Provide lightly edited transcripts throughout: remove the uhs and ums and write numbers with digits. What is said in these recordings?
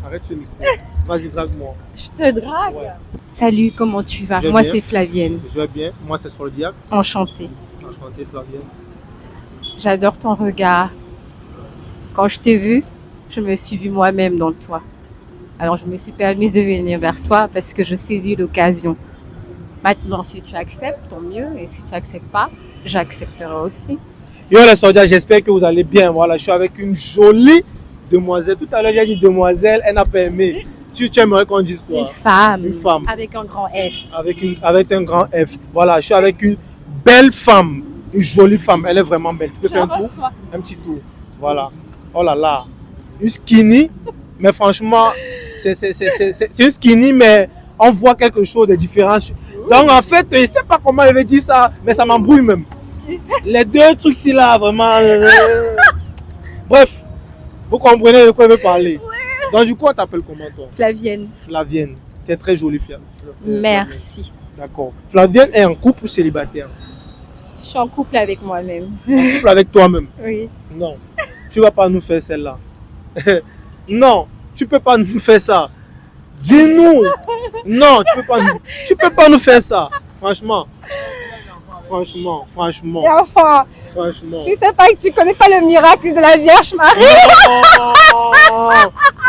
Arrête ce micro. Vas-y, drague-moi. Je te drague. Ouais. Salut, comment tu vas? Je vais Moi, bien. c'est Flavienne. Je vais bien. Moi, c'est Soldiac. Enchantée. Enchanté, Flavienne. J'adore ton regard. Quand je t'ai vu, je me suis vue moi-même dans toi. Alors, je me suis permise de venir vers toi parce que je saisis l'occasion. Maintenant, si tu acceptes, tant mieux. Et si tu n'acceptes pas, j'accepterai aussi. Yo, les Soldiac, j'espère que vous allez bien. Voilà, je suis avec une jolie demoiselle. Tout à l'heure, j'ai dit demoiselle, elle n'a pas aimé. Tu aimerais qu'on dise quoi? Une femme. Une femme. Avec un grand F. Avec un grand F. Voilà, je suis avec une belle femme. Une jolie femme. Elle est vraiment belle. Tu peux faire un tour? reçois. Un petit tour. Voilà. Oh là là. Une skinny. Mais franchement, c'est une skinny, mais on voit quelque chose de différent. Donc en fait, je ne sais pas comment je vais dire ça, mais ça m'embrouille même. Les deux trucs-ci là, vraiment. Bref, vous comprenez de quoi je veux parler. Donc du coup, on t'appelle comment toi? Flavienne. Flavienne. Tu es très jolie, Flavienne. Merci. D'accord. Flavienne est en couple ou célibataire? Je suis en couple avec moi-même. En couple avec toi-même? Oui. Non. Tu vas pas nous faire celle-là. Non, tu peux pas nous faire ça. Dis-nous. Non, tu peux pas nous faire ça. Franchement. Franchement. Et enfin, Franchement. tu sais pas que tu connais pas le miracle de la Vierge Marie?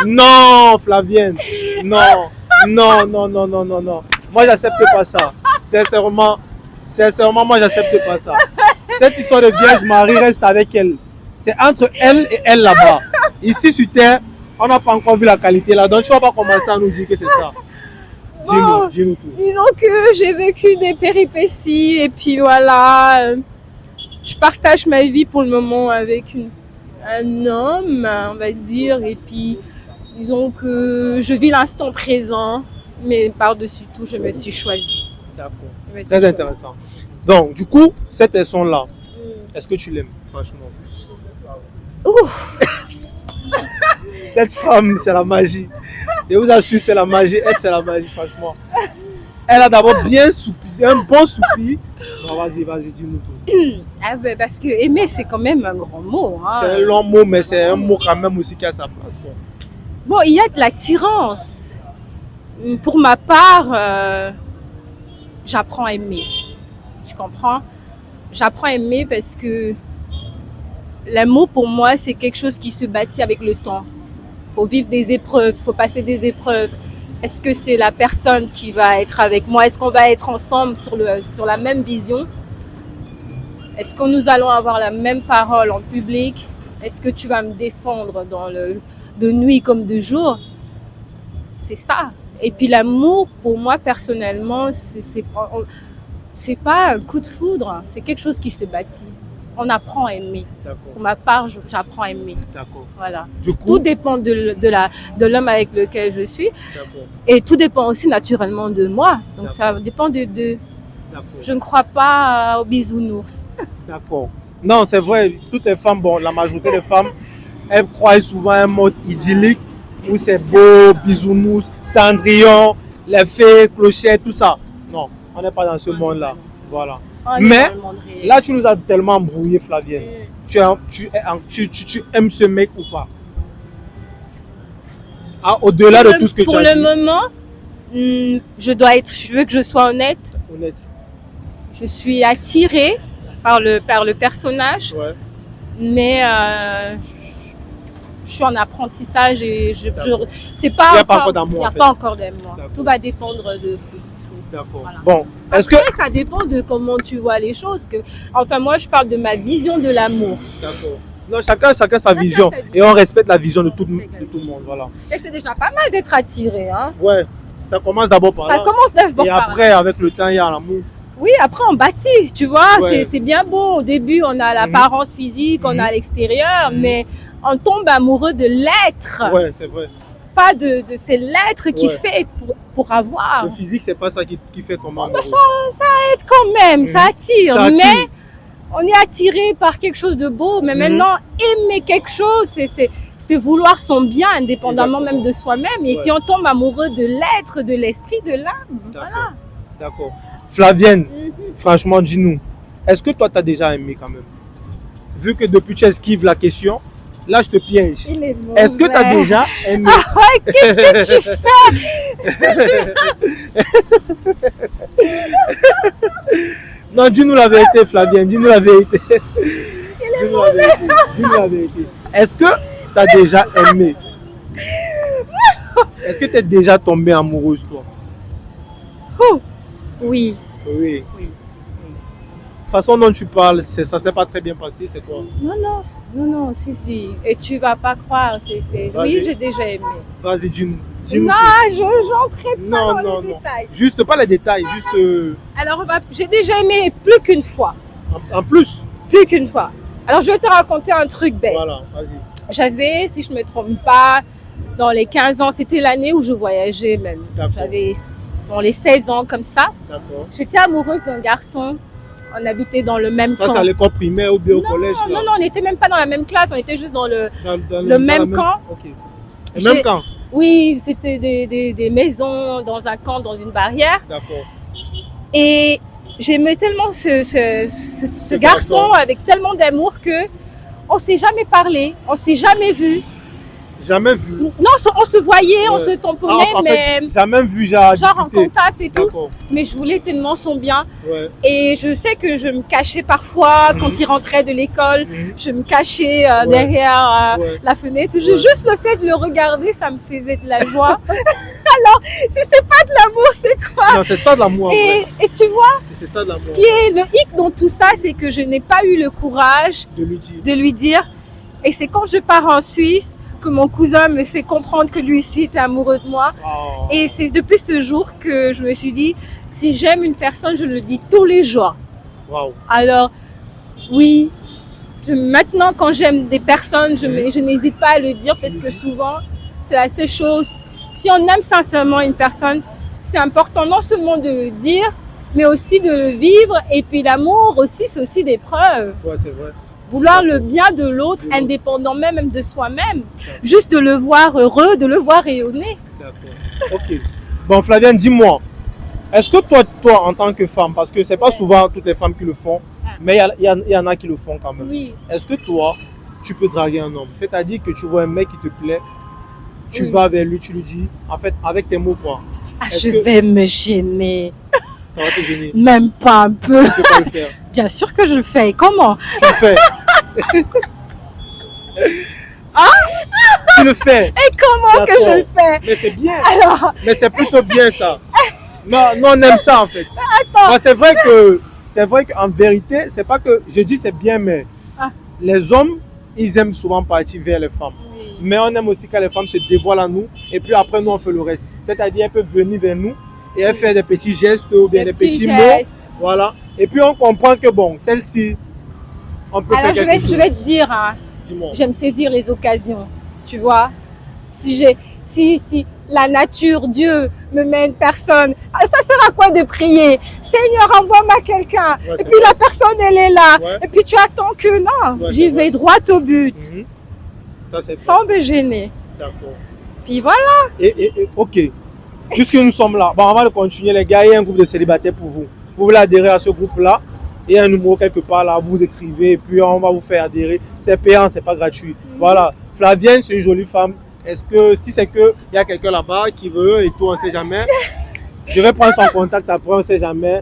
Non, Flavienne. Non. Non. Moi, j'accepte pas ça. Sincèrement, moi, j'accepte pas ça. Cette histoire de Vierge Marie reste avec elle. C'est entre elle et elle là-bas. Ici sur terre, on n'a pas encore vu la qualité là. Donc, tu vas pas commencer à nous dire que c'est ça. Bon, Dis-nous tout. disons que j'ai vécu des péripéties et puis voilà, je partage ma vie pour le moment avec un homme, on va dire, et puis disons que je vis l'instant présent, mais par-dessus tout, je me suis choisie. D'accord. Je me suis Très choisie. intéressant. Donc, du coup, cette personne-là, est-ce que tu l'aimes, franchement? Ouf. Cette femme, c'est la magie. Je vous assure, c'est la magie. Elle, c'est la magie, franchement. Elle a d'abord bien soupiré, un bon soupir. Non, vas-y, dis-nous tout. Ah ben parce que aimer, c'est quand même un grand mot. Hein. C'est un long mot, mais c'est un mot quand même aussi qui a sa place. Quoi. Bon, il y a de l'attirance. Pour ma part, j'apprends à aimer. Tu comprends? J'apprends à aimer parce que l'amour pour moi, c'est quelque chose qui se bâtit avec le temps. Faut vivre des épreuves, faut passer des épreuves. Est-ce que c'est la personne qui va être avec moi? Est-ce qu'on va être ensemble sur la même vision? Est-ce que nous allons avoir la même parole en public? Est-ce que tu vas me défendre de nuit comme de jour? C'est ça. Et puis l'amour, pour moi personnellement, c'est pas un coup de foudre, c'est quelque chose qui se bâtit. On apprend à aimer. D'accord. Pour ma part, j'apprends à aimer. D'accord. Voilà. Du coup, Tout dépend de l'homme avec lequel je suis. d'accord. Et tout dépend aussi naturellement de moi. Donc D'accord. ça dépend de... D'accord. Je ne crois pas aux bisounours. D'accord. Non, c'est vrai, toutes les femmes, bon, la majorité des femmes, elles croient souvent à un mode idyllique où c'est beau, bisounours, Cendrillon, les fées, clochettes, tout ça. Non, on n'est pas dans ce monde-là. Voilà. Mais là, tu nous as tellement embrouillé, Flavienne. Tu aimes ce mec ou pas? Ah, au-delà de tout ce que tu as dit. Pour le moment, je veux que je sois honnête. Honnête. Je suis attirée par le personnage, Ouais. mais je suis en apprentissage et c'est pas Il n'y a pas encore d'amour. Il n'y a pas encore d'amour. Tout va dépendre de beaucoup de choses. D'accord. Voilà. Bon, est-ce que... Après, ça dépend de comment tu vois les choses. Enfin, moi, je parle de ma vision de l'amour. D'accord. Non, chacun sa vision. Et on respecte la vision de tout le monde. Voilà. Et c'est déjà pas mal d'être attiré. Hein. Ouais, ça commence d'abord par là. Ça commence d'abord Et par là. après, avec le temps, il y a l'amour. Oui, après on bâtit, tu vois, Ouais. c'est bien beau. Au début, on a l'apparence physique, on a l'extérieur, mais on tombe amoureux de l'être. Ouais, c'est vrai. Pas de c'est l'être qui Ouais. fait pour avoir. Le physique, c'est pas ça qui fait tomber amoureux. Ça aide quand même, ça attire, Ça attire. mais on est attiré par quelque chose de beau. Mais maintenant, aimer quelque chose, c'est vouloir son bien, indépendamment Exactement. même de soi-même. Et Ouais. puis on tombe amoureux de l'être, de l'esprit, de l'âme. D'accord. Voilà. D'accord. Flavienne, franchement, dis-nous, est-ce que toi, tu as déjà aimé quand même? Vu que depuis tu esquives la question, Là, je te piège. Il est mauvais. Est-ce que tu as déjà aimé? Ouais, qu'est-ce que tu fais? Non, dis-nous la vérité, Flavienne, dis-nous la vérité. Dis-nous la vérité. Dis-nous la vérité. Est-ce que tu as déjà aimé? Est-ce que tu es déjà tombée amoureuse, toi? Oh, oui. Oui. La façon dont tu parles, ça ne s'est pas très bien passé, c'est quoi? Non, si. Et tu vas pas croire, Vas-y. Oui, j'ai déjà aimé. Vas-y, dis-nous. Non, j'entrais pas dans les détails. Juste pas les détails, juste Alors, j'ai déjà aimé plus qu'une fois. en plus. Plus qu'une fois. Alors, je vais te raconter un truc bête. Voilà, vas-y. J'avais, si je me trompe pas, dans les 15 ans, c'était l'année où je voyageais même. D'accord. J'avais les 16 ans comme ça. D'accord. J'étais amoureuse d'un garçon. On habitait dans le même Ça, camp. c'est à l'école primaire ou bien au collège là? Non, on n'était même pas dans la même classe, on était juste dans le Dans même camp. Ok. Le même camp? Oui, c'était des maisons dans un camp, dans une barrière. D'accord. Et j'aimais tellement ce garçon avec tellement d'amour que on s'est jamais parlé, on s'est jamais vu. Jamais vu. Non, on se voyait, on Ouais. se tamponnait, En fait, mais jamais vu, genre genre en contact et tout. D'accord. Mais je voulais tellement son bien. Ouais. Et je sais que je me cachais parfois quand il rentrait de l'école. Mhm. Je me cachais Ouais. derrière Ouais. la fenêtre. Ouais. Juste le fait de le regarder, ça me faisait de la joie. Alors, si c'est pas de l'amour, c'est quoi? Non, c'est ça de l'amour. en vrai. Et tu vois, C'est ça de l'amour. ce qui est le hic dans tout ça, c'est que je n'ai pas eu le courage De lui dire. de lui dire. Et c'est quand je pars en Suisse que mon cousin me fait comprendre que lui aussi était amoureux de moi. Oh. Et c'est depuis ce jour que je me suis dit, si j'aime une personne, je le dis tous les jours. Waouh. Alors, oui, maintenant quand j'aime des personnes, je n'hésite pas à le dire parce que souvent, c'est la seule chose. Si on aime sincèrement une personne, c'est important non seulement de le dire, mais aussi de le vivre. Et puis l'amour aussi, c'est aussi des preuves. Ouais, c'est vrai. Vouloir le bien de l'autre, De l'autre. indépendant même de soi-même. Juste de le voir heureux, de le voir rayonner. D'accord. Ok. Bon, Flavienne, dis-moi, est-ce que toi, en tant que femme, parce que c'est pas souvent toutes les femmes qui le font, mais il y en a qui le font quand même. Oui. Est-ce que toi, tu peux draguer un homme? C'est-à-dire que tu vois un mec qui te plaît, tu Oui. vas vers lui, tu lui dis, en fait, avec tes mots, quoi. Ah, Est-ce je que- vais me gêner. Ça va te gêner. Même pas un peu. Tu peux pas le faire. Bien sûr que je le fais. Comment? Tu le fais. Tu le fais. Et comment que je le fais? Mais c'est bien. Alors, Mais c'est plutôt bien ça. Non, on aime ça en fait. attends. Moi, c'est vrai qu'en vérité, c'est pas que je dis c'est bien, mais Ah. les hommes, ils aiment souvent partir vers les femmes. Mais on aime aussi quand les femmes se dévoilent à nous et puis après nous on fait le reste. C'est-à-dire elles peuvent venir vers nous et elles font des petits gestes ou bien des petits mots. gestes. Voilà. Et puis on comprend que bon, celle-ci, on peut Alors faire quelque chose. je vais te dire, hein, Dis-moi. j'aime saisir les occasions. Tu vois? Si la nature, Dieu me met une personne, ça sert à quoi de prier? Seigneur, envoie-moi quelqu'un. Ouais, Et c'est puis vrai. la personne, elle est là. Ouais. Et puis tu attends que non. Ouais, J'y c'est vais vrai. droit au but, Mhm. Ça c'est sans me gêner. d'accord. Puis voilà. Ok. Puisque nous sommes là, bon, on va le continuer les gars. Il y a un groupe de célibataires pour vous. Vous voulez adhérer à ce groupe-là. Il y a un numéro quelque part là, vous écrivez et puis on va vous faire adhérer. C'est payant, c'est pas gratuit. Voilà. Flavienne, c'est une jolie femme. Est-ce que si c'est que il y a quelqu'un là-bas qui veut et tout, on sait jamais. Je vais prendre son contact après, on sait jamais.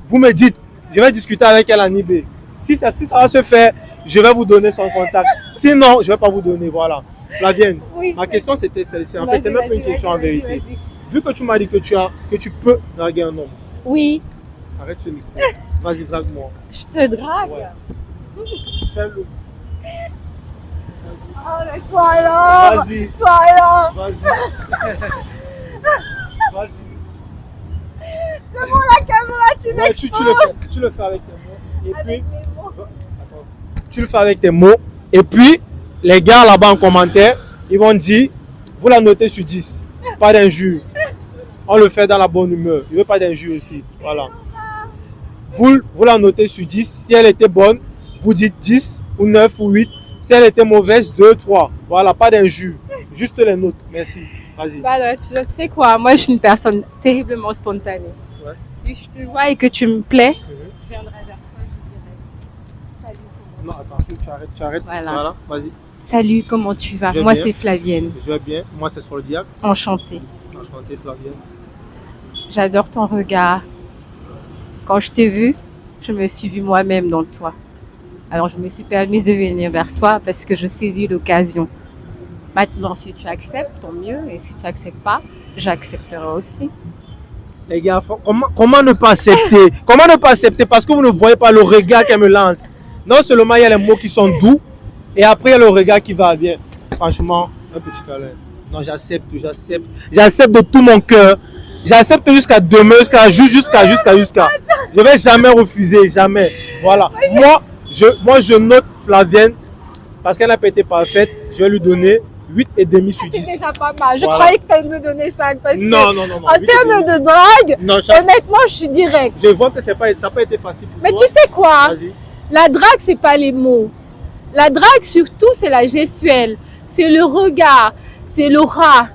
Vous me dites, je vais discuter avec elle en IB. Si ça va se faire, je vais vous donner son contact. Sinon, je vais pas vous donner. Voilà. Flavienne, Oui. ma question c'était celle-ci. En fait, Vas-y, c'est même pas une vas-y, question en vas-y, vérité. vas-y. Vu que tu m'as dit que tu peux draguer un homme, Oui, arrête ce micro. Vas-y, drague-moi. je te drague. Ouais. Fais-le. Oh, mais toi alors. Vas-y, Toi alors. vas-y. Vas-y. Devant la caméra, tu Ouais, m'exposes. tu le fais avec tes mots. Et Avec puis, mes mots. attends. Tu le fais avec tes mots. Et puis, les gars là-bas en commentaire, ils vont dire, vous la notez sur 10. Pas d'injure. On le fait dans la bonne humeur. Il ne veut pas d'injure aussi. Voilà. Vous la notez sur 10. Si elle était bonne, vous dites 10 ou 9 ou 8. Si elle était mauvaise, 2, 3. Voilà, pas d'injure. Juste les notes. Merci. Vas-y. Bah, là, tu sais quoi, moi je suis une personne terriblement spontanée. Ouais. Si je te vois et que tu me plais, Mhm. je viendrai vers toi et je te dirai salut. Non, attention, tu arrêtes. Voilà. Voilà, vas-y. Salut, comment tu vas? Je vais Moi, bien. c'est Flavienne. Je vais bien. Moi, c'est Soldiac. Enchantée. Enchanté, Flavienne. J'adore ton regard. Quand je t'ai vu, je me suis vue moi-même dans toi. Alors, je me suis permise de venir vers toi parce que je saisis l'occasion. Maintenant, si tu acceptes, tant mieux. Et si tu n'acceptes pas, j'accepterai aussi. Les gars, comment ne pas accepter? Comment ne pas accepter? Parce que vous ne voyez pas le regard qu'elle me lance. Non seulement il y a les mots qui sont doux, et après il y a le regard qui va bien. Franchement, un petit câlin. Non, j'accepte. J'accepte de tout mon cœur. J'accepte jusqu'à demain, jusqu'à. Je vais jamais refuser, jamais. Voilà. Moi, je note Flavienne, parce qu'elle n'a pas été parfaite, je vais lui donner 8,5 sur 10. C'est déjà pas mal. Je Voilà. croyais que tu allais me donner 5 parce que Non. en termes de drague, Non, honnêtement, je suis direct. je vois que ça n'a pas été facile pour Mais toi. tu sais quoi? Vas-y. La drague, c'est pas les mots. La drague, surtout, c'est la gestuelle. C'est le regard. C'est l'aura.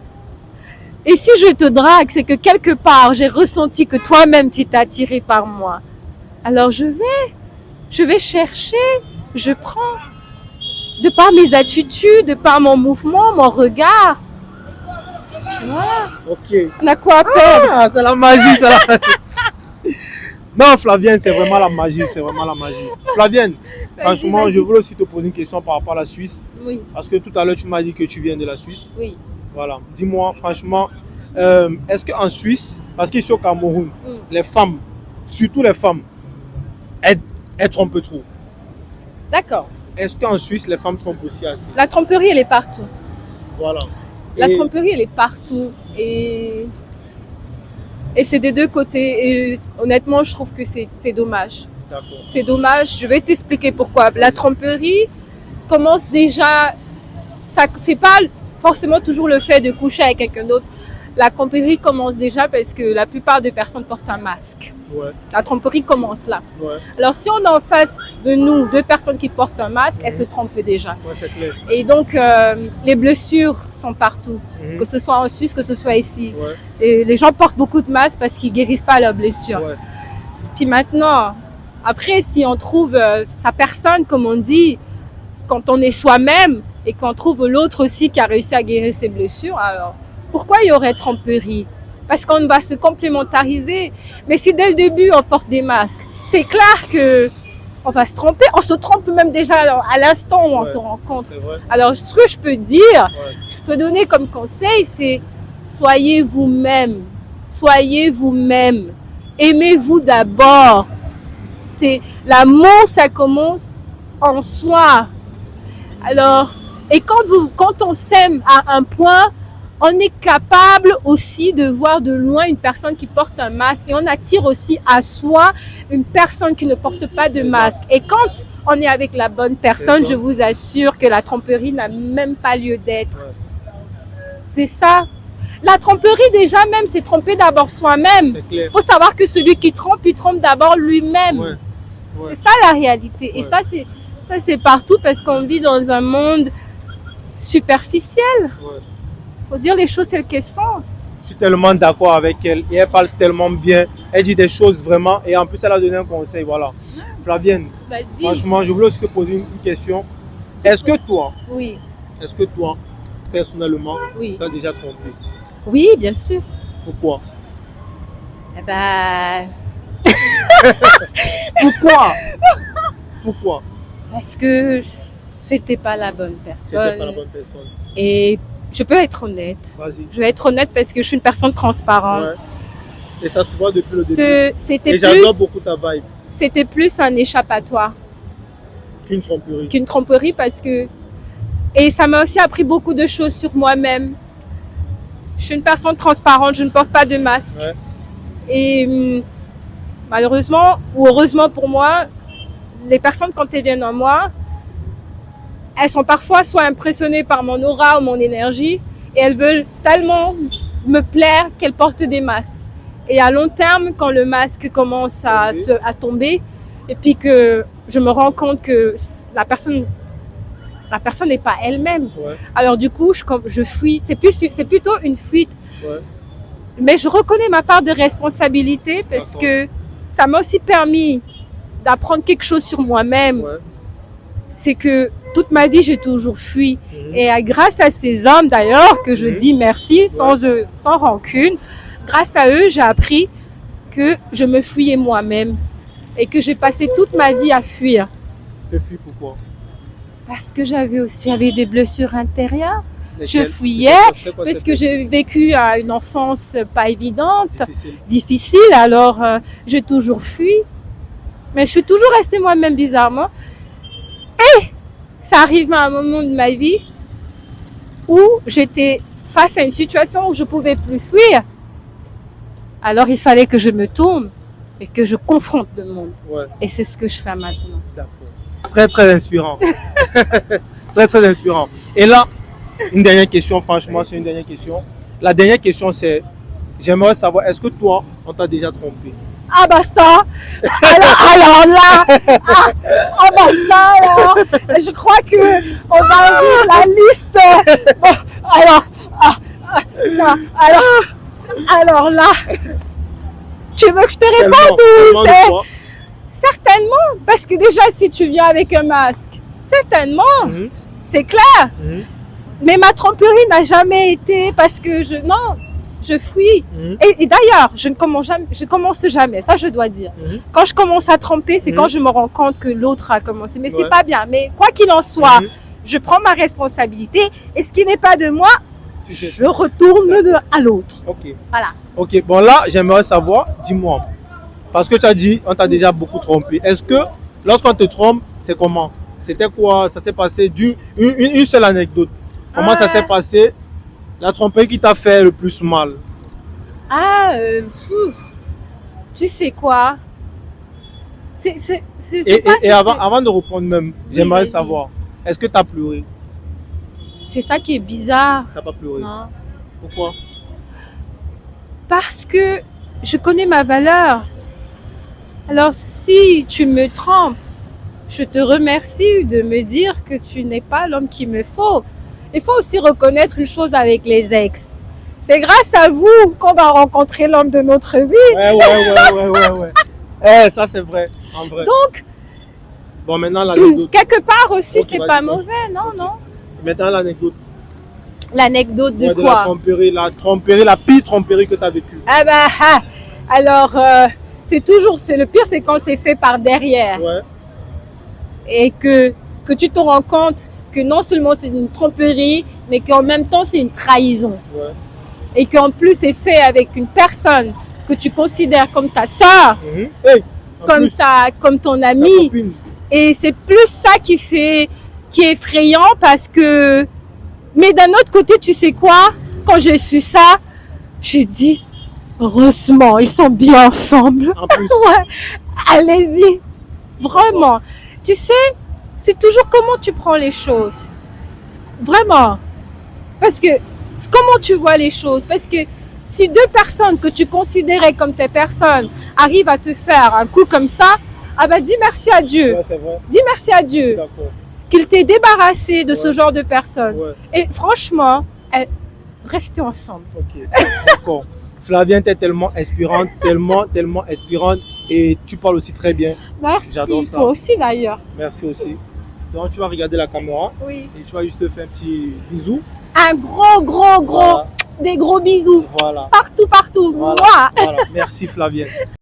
Et si je te drague, c'est que quelque part, j'ai ressenti que toi-même, tu t'es attiré par moi. Alors je vais chercher, je prends. De par mes attitudes, de par mon mouvement, mon regard. Tu vois? Ok. On a quoi à perdre? Ah, c'est la magie, c'est la magie. Non, Flavienne, c'est vraiment la magie, Flavienne, franchement, vas-y. je voulais aussi te poser une question par rapport à la Suisse. Oui, Parce que tout à l'heure, tu m'as dit que tu viens de la Suisse. oui. Voilà. Dis-moi, franchement, est-ce qu'en Suisse, parce qu'ici au Cameroun, les femmes, surtout les femmes, elles trompent trop. D'accord. Est-ce qu'en Suisse, les femmes trompent aussi assez? La tromperie, elle est partout. Voilà. La Et- tromperie, elle est partout. Et c'est des deux côtés. Et honnêtement, je trouve que c'est dommage. D'accord. C'est dommage. Je vais t'expliquer pourquoi. La tromperie commence déjà. C'est pas forcément toujours le fait de coucher avec quelqu'un d'autre. La tromperie commence déjà parce que la plupart des personnes portent un masque. Ouais, La tromperie commence là. ouais, Alors si on a en face de nous deux personnes qui portent un masque, elles se trompent déjà. ouais, c'est clair. Et donc les blessures sont partout, Mhm. que ce soit en Suisse, que ce soit ici. Ouais, Et les gens portent beaucoup de masques parce qu'ils guérissent pas leurs blessures. ouais. Puis maintenant, après, si on trouve sa personne, comme on dit, quand on est soi-même et qu'on trouve l'autre aussi qui a réussi à guérir ses blessures, alors pourquoi il y aurait tromperie? Parce qu'on va se complémentariser. Mais si dès le début on porte des masques, c'est clair que on va se tromper. On se trompe même déjà à l'instant où on Ouais. se rencontre. C'est vrai. Alors, ce que je peux dire, Ouais. je peux donner comme conseil, c'est soyez vous-même. Soyez vous-même. Aimez-vous d'abord. C'est l'amour, ça commence en soi. Alors, et quand on s'aime à un point, on est capable aussi de voir de loin une personne qui porte un masque et on attire aussi à soi une personne qui ne porte pas de masque. Et quand on est avec la bonne personne, je vous assure que la tromperie n'a même pas lieu d'être. Ouais. C'est ça. La tromperie, déjà même, c'est tromper d'abord soi-même. C'est clair. Il faut savoir que celui qui trompe, il trompe d'abord lui-même. Ouais. Ouais. C'est ça la réalité. Et Ouais. ça, c'est partout parce qu'on vit dans un monde superficiel. Ouais. Faut dire les choses telles qu'elles sont. Je suis tellement d'accord avec elle et elle parle tellement bien. Elle dit des choses vraiment et en plus elle a donné un conseil. Voilà. Flavienne, Vas-y. franchement, je voulais aussi te poser une question. Est-ce que toi, Oui, personnellement, oui. tu as déjà trompé? Oui, bien sûr. Pourquoi? Eh ben, Pourquoi? parce que c'était pas la bonne C'était pas la personne. bonne personne. Et je peux être honnête. Vas-y. Je vais être honnête parce que je suis une personne transparente. Ouais. Et ça se voit depuis le début. C'était Et j'adore plus, beaucoup ta vibe. c'était plus un échappatoire Qu'une tromperie. qu'une tromperie parce que, et ça m'a aussi appris beaucoup de choses sur moi-même. Je suis une personne transparente, je ne porte pas de masque. Ouais. Et malheureusement ou heureusement pour moi, les personnes quand elles viennent en moi, elles sont parfois soit impressionnées par mon aura ou mon énergie et elles veulent tellement me plaire qu'elles portent des masques. Et à long terme, quand le masque commence à, Ok. à tomber et puis que je me rends compte que la personne n'est pas elle-même. Ouais. Alors du coup, je fuis. C'est plutôt une fuite. Ouais. Mais je reconnais ma part de responsabilité parce D'accord. que ça m'a aussi permis d'apprendre quelque chose sur moi-même. Ouais. C'est que toute ma vie, j'ai toujours fui. Mhm. Et grâce à ces hommes, d'ailleurs, que je Mhm. dis merci sans eux, sans rancune, grâce à eux, j'ai appris que je me fuyais moi-même et que j'ai passé toute ma vie à fuir. Tu fuis pourquoi? Parce que j'avais des blessures intérieures. Je Lesquelles? fuyais C'était quoi parce cette que j'ai vécu une enfance pas évidente, difficile? difficile. Alors, j'ai toujours fui. Mais je suis toujours restée moi-même bizarrement. Et ça arrive à un moment de ma vie où j'étais face à une situation où je pouvais plus fuir. Alors, il fallait que je me tourne et que je confronte le monde. Ouais, Et c'est ce que je fais maintenant. d'accord. Très, très inspirant. Très, très inspirant. Et là, une dernière question, franchement, c'est une dernière question. La dernière question, c'est, j'aimerais savoir, est-ce que toi, on t'a déjà trompé? Ah bah ça, alors là, bah ça alors, je crois que on va ouvrir la liste. Bon, non, alors là, tu veux que je te réponde ou c'est Quoi? certainement, parce que déjà si tu viens avec un masque, certainement, Mhm, c'est clair. mhm, Mais ma tromperie n'a jamais été parce que je fuis. mhm, Et d'ailleurs, je commence jamais, ça je dois dire. mhm. Quand je commence à tromper, c'est Mhm. quand je me rends compte que l'autre a commencé. Mais c'est Ouais. pas bien. Mais quoi qu'il en soit, Mhm. je prends ma responsabilité et ce qui n'est pas de moi, Tu sais. je retourne à l'autre. Ok. Voilà. Ok, bon là, j'aimerais savoir, dis-moi, parce que tu as dit, on t'a déjà beaucoup trompé. Est-ce que lorsqu'on te trompe, c'est comment? C'était quoi? Ça s'est passé une seule anecdote. Comment ça s'est passé? La tromperie qui t'a fait le plus mal? Tu sais quoi? C'est Et, pas- et avant de répondre même, j'aimerais vas-y. savoir, est-ce que tu as pleuré? c'est ça qui est bizarre. Tu n'as pas pleuré? Non. Pourquoi? Parce que je connais ma valeur. Alors si tu me trompes, je te remercie de me dire que tu n'es pas l'homme qu'il me faut. Il faut aussi reconnaître une chose avec les ex. C'est grâce à vous qu'on va rencontrer l'homme de notre vie. Ouais. Eh, ça c'est vrai, en vrai. Donc, Bon, maintenant l'anecdote. quelque part aussi, Ok, c'est vas-y, pas vas-y. mauvais, non? Maintenant l'anecdote. L'anecdote de Ouais, quoi? la tromperie, la pire tromperie que tu as vécue. Alors, c'est le pire, c'est quand c'est fait par derrière. Ouais. Et que tu te rends compte que non seulement c'est une tromperie, mais qu'en même temps c'est une trahison. Ouais. Et qu'en plus c'est fait avec une personne que tu considères comme ta sœur, Mhm. Hey, en plus, comme ton ta ami. copine. Et c'est plus ça qui est effrayant parce que, mais d'un autre côté, tu sais quoi? Quand j'ai su ça, j'ai dit, heureusement, ils sont bien ensemble. En plus. Ouais, allez-y. Vraiment. Tu sais, c'est toujours comment tu prends les choses. Vraiment. Parce que, comment tu vois les choses. Parce que si deux personnes que tu considérais comme tes personnes arrivent à te faire un coup comme ça, ah bah dis merci à Dieu. Ouais, c'est vrai. Dis merci à Dieu D'accord. qu'il t'ait débarrassé de ce Ouais. genre de personnes. Ouais. Et franchement, restez ensemble. Ok. D'accord. Flavien, t'es tellement inspirante, tellement inspirante. Et tu parles aussi très bien. Merci. J'adore ça. Toi aussi d'ailleurs. Merci aussi. Donc, tu vas regarder la caméra Oui. et tu vas juste te faire un petit bisou. Un gros, Voilà. des gros bisous. Voilà. Partout. Voilà. Moi. Voilà. Merci, Flavien.